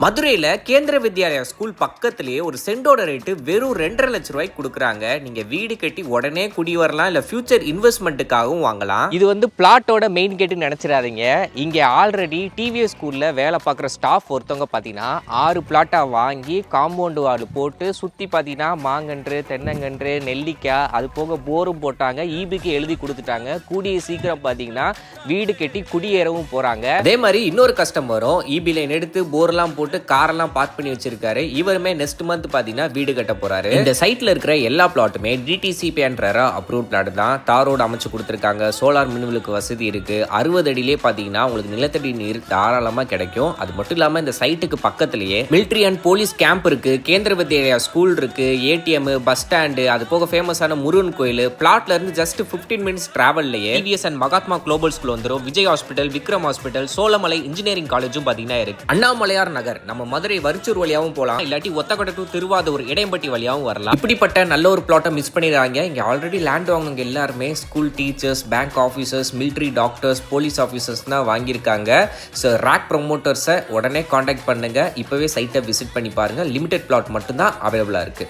மதுரையில் கேந்திர வித்யாலயா ஸ்கூல் பக்கத்திலேயே ஒரு சென்டோட ரேட்டு வெறும் 2.5 லட்ச ரூபாய்க்கு கொடுக்குறாங்க. நீங்க வீடு கட்டி உடனே குடி வரலாம், இல்ல ஃபியூச்சர் இன்வெஸ்ட்மெண்ட்டுக்காகவும் வாங்கலாம். இது வந்து பிளாட்டோட மெயின் கேட்டு நினைச்சிடாதீங்க. இங்கே ஆல்ரெடி டிவிஎஸ் ஸ்கூல்ல வேலை பார்க்குற ஸ்டாஃப் ஒருத்தவங்க பார்த்தீங்கன்னா 6 பிளாட்டா வாங்கி காம்பவுண்டு வால் போட்டு சுற்றி பார்த்தீங்கன்னா மாங்கன்று, தென்னங்கன்று, நெல்லிக்காய், அது போக போரும் போட்டாங்க. ஈபிக்கு எழுதி கொடுத்துட்டாங்க. கூடிய சீக்கிரம் பார்த்தீங்கன்னா வீடு கட்டி குடியேறவும் போறாங்க. அதே மாதிரி இன்னொரு கஸ்டமரும் ஈபி லைன் எடுத்து போர்லாம் போட்டு காரெல்லாம் பார்க் பண்ணி வச்சிருக்காரு. இவருமே நெக்ஸ்ட் மந்த் பாத்தீங்கன்னா வீடு கட்ட போறாரு. இந்த சைட்ல இருக்கிற எல்லா பிளாட்டுமே டிடிசிபி என்ற அப்ரூவ் பிளாட் தான். தாரோடு அமைச்சு கொடுத்துருக்காங்க. சோலார் மின்விலுக்கு வசதி இருக்கு. 60 அடியிலே பாத்தீங்கன்னா உங்களுக்கு நிலத்தடி நீர் தாராளமா கிடைக்கும். அது மட்டும் இல்லாம இந்த சைட்டுக்கு பக்கத்திலேயே மிலிட்டரி அண்ட் போலீஸ் கேம்ப் இருக்கு, கேந்திர வித்யாலயா ஸ்கூல் இருக்கு, ஏடிஎம், பஸ் ஸ்டாண்டு, அது போக ஃபேமஸான முருகன் கோயில். பிளாட்ல இருந்து ஜஸ்ட் 15 மினிட்ஸ் டிராவல்லையே TVS and Mahatma global school வந்துடும். Vijay hospital, Vikram hospital, Cholamalai engineering காலேஜும் பாத்தீங்கன்னா இருக்கு. அண்ணாமலையார் நகர் நம்ம மதுரை வரிச்சூர் வழியாவும் போலாம், இல்லாட்டி ஒத்தக்கடை டு திருவாதூர் இடையம்பட்டி வழியாவும் வரலாம். இப்படிப்பட்ட நல்ல ஒரு பிளாட்டை மிஸ் பண்ணிடுறாங்க. இங்க ஆல்ரெடி லேண்ட் வாங்குங்க எல்லாருமே school teachers, bank officers, military doctors, police officers தான் வாங்கியிருக்காங்க. ஸோ ரேக் ப்ரொமோட்டர்ஸை உடனே காண்டாக்ட் பண்ணுங்க. இப்பவே சைட்டை விசிட் பண்ணி பாருங்க. லிமிடெட் பிளாட் மட்டும்தான் அவைலபிளா இருக்கு.